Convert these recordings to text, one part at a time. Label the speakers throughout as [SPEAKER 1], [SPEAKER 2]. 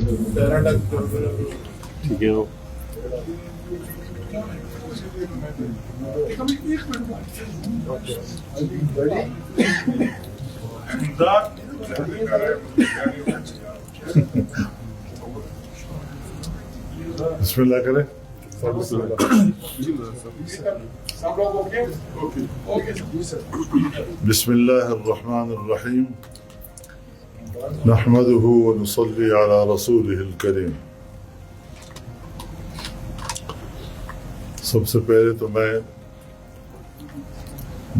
[SPEAKER 1] ٹھیک ہے.
[SPEAKER 2] بسم اللہ کریں. بسم اللہ الرحمن الرحیم. نحمده ونصلي على رسوله الکریم. سب سے پہلے تو میں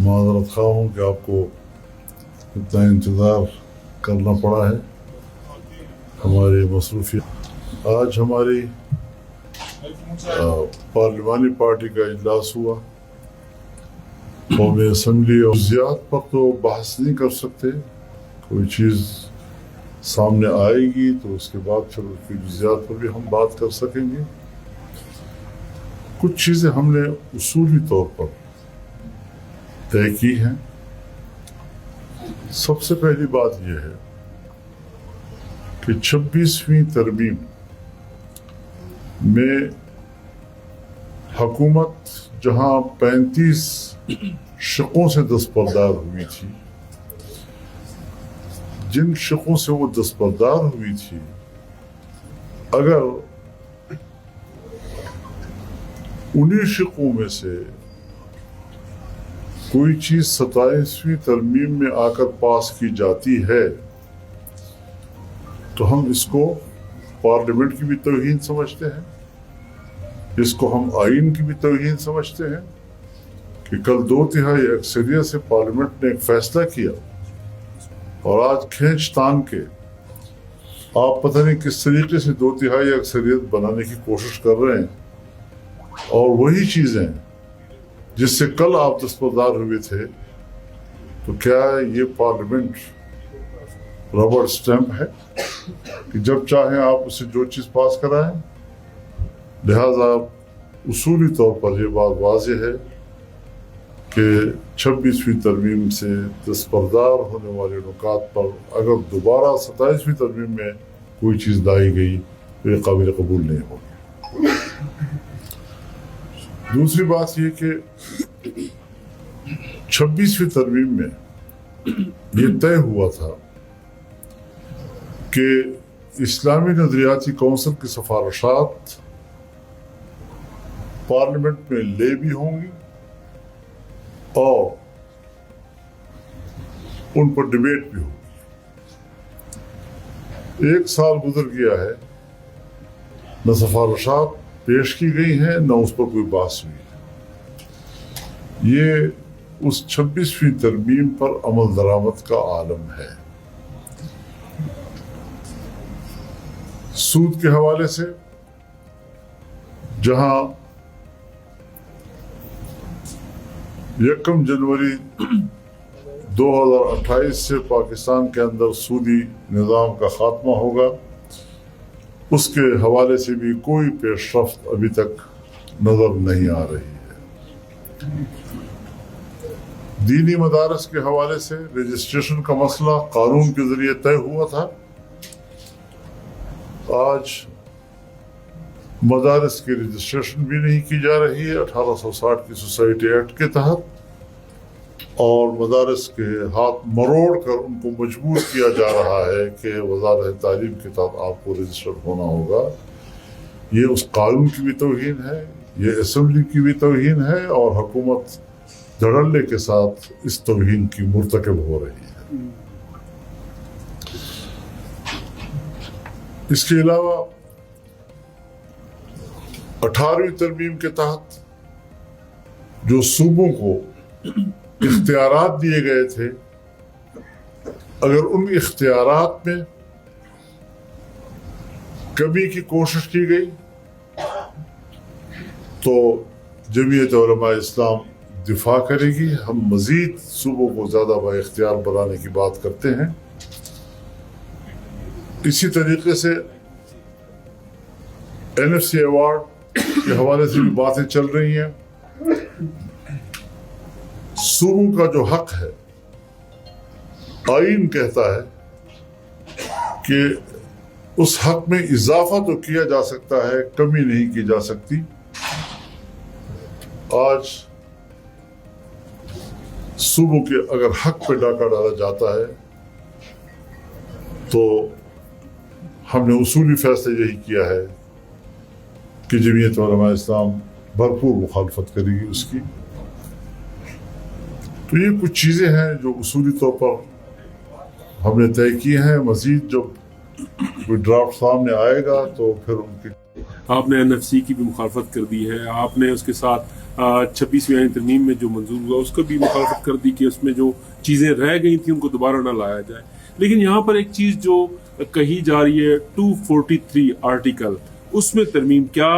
[SPEAKER 2] معذرت خواہ ہوں کہ آپ کو اتنا انتظار کرنا پڑا ہے. ہماری مصروفیت. آج ہماری پارلیمانی پارٹی کا اجلاس ہوا. قومی اسمبلی اور جزیات پر تو بحث نہیں کر سکتے. کوئی چیز سامنے آئے گی تو اس کے بعد پھر اس کی جزیات پر بھی ہم بات کر سکیں گے. کچھ چیزیں ہم نے اصولی طور پر طے کی ہیں. سب سے پہلی بات یہ ہے کہ 26ویں ترمیم میں حکومت جہاں 35 شقوں سے دستبردار ہوئی تھی، جن شقوں سے وہ دستبردار ہوئی تھی، اگر انہی شقوں میں سے کوئی چیز 27ویں ترمیم میں آ کر پاس کی جاتی ہے تو ہم اس کو پارلیمنٹ کی بھی توہین سمجھتے ہیں، اس کو ہم آئین کی بھی توہین سمجھتے ہیں کہ کل 2/3 اکثریت سے پارلیمنٹ نے ایک فیصلہ کیا اور آج کھینچ تان کے آپ پتہ نہیں کس طریقے سے 2/3 اکثریت بنانے کی کوشش کر رہے ہیں، اور وہی چیزیں جس سے کل آپ دستبردار ہوئے تھے. تو کیا یہ پارلیمنٹ ربڑ سٹیمپ ہے کہ جب چاہیں آپ اسے جو چیز پاس کرائیں؟ لہذا اصولی طور پر یہ بات واضح ہے کہ 26ویں ترمیم سے دستبردار ہونے والے نکات پر اگر دوبارہ 27ویں ترمیم میں کوئی چیز لائی گئی تو یہ قابل قبول نہیں ہوگی. دوسری بات یہ کہ 26ویں ترمیم میں یہ طے ہوا تھا کہ اسلامی نظریاتی کونسل کی سفارشات پارلیمنٹ میں لے بھی ہوں گی اور ان پر ڈبیٹ بھی ہوگی. 1 سال گزر گیا ہے، نہ سفارشات پیش کی گئی ہیں نہ اس پر کوئی بحث ہوئی ہے. یہ اس 26ویں ترمیم پر عمل درآمد کا عالم ہے. سود کے حوالے سے جہاں 1 جنوری 2028 سے پاکستان کے اندر سودی نظام کا خاتمہ ہوگا، اس کے حوالے سے بھی کوئی پیش رفت ابھی تک نظر نہیں آ رہی ہے. دینی مدارس کے حوالے سے رجسٹریشن کا مسئلہ قانون کے ذریعے طے ہوا تھا. آج مدارس کی رجسٹریشن بھی نہیں کی جا رہی ہے 1860 کی سوسائٹی ایکٹ کے تحت، اور مدارس کے ہاتھ مروڑ کر ان کو مجبور کیا جا رہا ہے کہ وزارت تعلیم کے تحت آپ کو رجسٹرڈ ہونا ہوگا. یہ اس قانون کی بھی توہین ہے، یہ اسمبلی کی بھی توہین ہے، اور حکومت دھڑلے کے ساتھ اس توہین کی مرتکب ہو رہی ہے. اس کے علاوہ 18ویں ترمیم کے تحت جو صوبوں کو اختیارات دیے گئے تھے، اگر ان اختیارات میں کمی کی کوشش کی گئی تو جمعیت علماء اسلام دفاع کرے گی. ہم مزید صوبوں کو زیادہ با اختیار بنانے کی بات کرتے ہیں. اسی طریقے سے NFC ایوارڈ کے حوالے سے بھی باتیں چل رہی ہیں. صوبوں کا جو حق ہے، آئین کہتا ہے کہ اس حق میں اضافہ تو کیا جا سکتا ہے، کمی نہیں کی جا سکتی۔ آج صوبوں کے اگر حق پہ ڈاکہ ڈالا جاتا ہے تو ہم نے اصولی فیصلہ یہی کیا ہے کہ جمعیت علماء اسلام بھرپور مخالفت کرے گی اس کی۔ تو یہ کچھ چیزیں ہیں جو اصولی طور پر ہم نے طے کی ہیں۔ مزید جب کوئی ڈرافٹ سامنے آئے گا تو پھر ان کی
[SPEAKER 1] آپ نے NFC کی بھی مخالفت کر دی ہے، آپ نے اس کے ساتھ 26ویں آئین ترمیم میں جو منظور ہوا اس کا بھی مخالفت کر دی کہ اس میں جو چیزیں رہ گئی تھیں ان کو دوبارہ نہ لایا جائے۔ لیکن یہاں پر ایک چیز جو کہی جا رہی ہے 243 آرٹیکل، اس میں ترمیم، کیا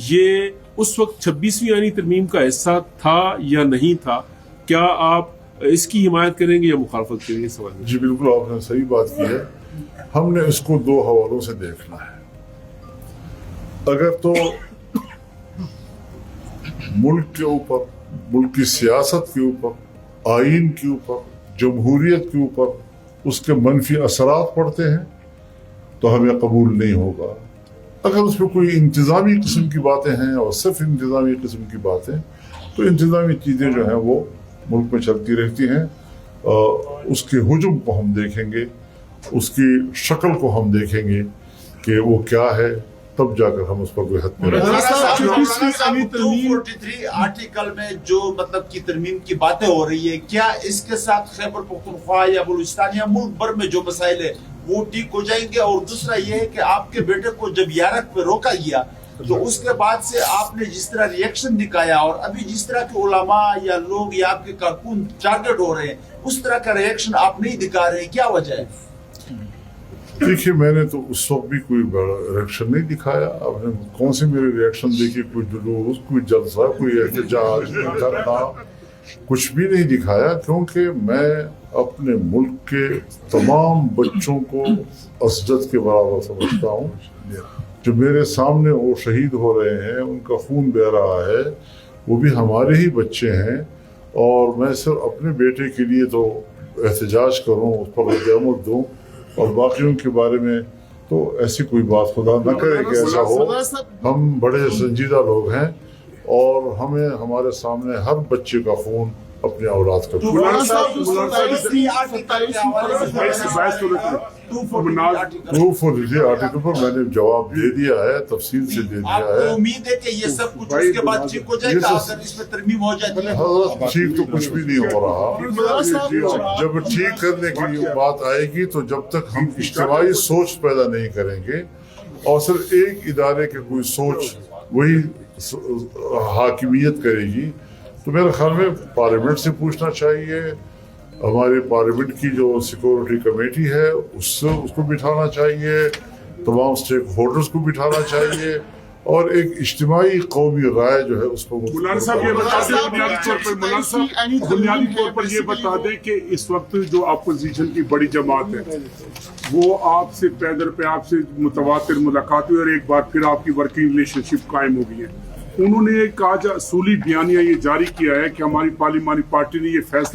[SPEAKER 1] یہ اس وقت 26ویں آئینی ترمیم کا حصہ تھا یا نہیں تھا؟ کیا آپ اس کی حمایت کریں گے یا مخالفت کریں گے؟ سوال
[SPEAKER 2] جی بالکل آپ نے صحیح بات کی ہے۔ ہم نے اس کو دو حوالوں سے دیکھنا ہے۔ اگر تو ملک کے اوپر، ملک کی سیاست کے اوپر، آئین کے اوپر، جمہوریت کے اوپر اس کے منفی اثرات پڑتے ہیں تو ہمیں قبول نہیں ہوگا۔ اگر اس میں کوئی انتظامی قسم کی باتیں ہیں اور صرف انتظامی قسم کی باتیں، تو انتظامی چیزیں جو ہیں وہ ملک میں چلتی رہتی ہیں۔ اس کے حجم کو ہم دیکھیں گے، اس کی شکل کو ہم دیکھیں گے کہ وہ کیا ہے، تب جا کر ہم اس پر کوئی حد میں
[SPEAKER 3] 243 آرٹیکل میں جو مطلب کی ترمیم کی باتیں ہو رہی ہے، کیا اس کے ساتھ خیبر پختونخوا یا بلوچستان یا ملک بھر میں جو مسائل ہے وہ ٹھیک ہو جائیں گے؟ اور دوسرا یہ ہے کہ آپ کے بیٹے کو جب یارک پہ روکا گیا تو اس کے بعد سے آپ نے جس طرح ری ایکشن دکھایا اور ابھی جس طرح کے علماء یا لوگ یا آپ کے کارکن ٹارگٹ ہو رہے ہیں، اس طرح کا ری ایکشن آپ نہیں دکھا رہے ہیں، کیا وجہ ہے؟
[SPEAKER 2] دیکھیے میں نے تو اس وقت بھی کوئی ریئیکشن نہیں دکھایا۔ آپ نے کون سے میرے ریئیکشن دیکھے؟ کوئی جلوس، کوئی جلسہ، کوئی احتجاج، کوئی دھرنا، کچھ بھی نہیں دکھایا، کیونکہ میں اپنے ملک کے تمام بچوں کو اسجد کے برابر سمجھتا ہوں۔ جو میرے سامنے وہ شہید ہو رہے ہیں، ان کا خون بہہ رہا ہے، وہ بھی ہمارے ہی بچے ہیں، اور میں صرف اپنے بیٹے کے لیے تو احتجاج کروں، اس پر رد عمل دوں، اور باقیوں کے بارے میں تو ایسی کوئی بات خدا نہ کرے کہ ایسا ہو۔ ہم بڑے سنجیدہ لوگ ہیں اور ہمیں ہمارے سامنے ہر بچے کا خون اپنے اولاد کا خون۔
[SPEAKER 3] 243
[SPEAKER 2] آرٹیکل پر میں نے جواب دے دیا ہے، تفصیل سے دے دیا
[SPEAKER 3] آپ کو
[SPEAKER 2] ہے۔
[SPEAKER 3] امید ہے کہ یہ سب کچھ اس کے بعد ٹھیک ہو جائے گا اگر اس میں ترمیم ہو جاتی ہے؟
[SPEAKER 2] حضرت ٹھیک تو کچھ بھی نہیں ہو رہا۔ جب ٹھیک کرنے کی بات آئے گی تو جب تک ہم اجتماعی سوچ پیدا نہیں کریں گے اور صرف ایک ادارے کے کوئی سوچ وہی حاکمیت کرے گی، تو میرے خیال میں پارلیمنٹ سے پوچھنا چاہیے، ہمارے پارلیمنٹ کی جو سیکورٹی کمیٹی ہے اس کو بٹھانا چاہیے، تمام سٹیک ہولڈرز کو بٹھانا چاہیے، اور ایک اجتماعی قومی رائے جو ہے اس پر
[SPEAKER 4] مولانا صاحب یہ بتا دیں بنیادی طور پر یہ بتا دیں کہ اس وقت جو اپوزیشن کی بڑی جماعت ہے وہ آپ سے پیدل پہ آپ سے متواتر ملاقات ہوئی اور ایک بار پھر آپ کی ورکنگ ریلیشن شپ قائم ہو گئی ہے۔ انہوں نے ایک آج اصولی بیانیہ یہ جاری کیا ہے کہ ہماری پارلیمانی پارٹی نے یہ فیصلہ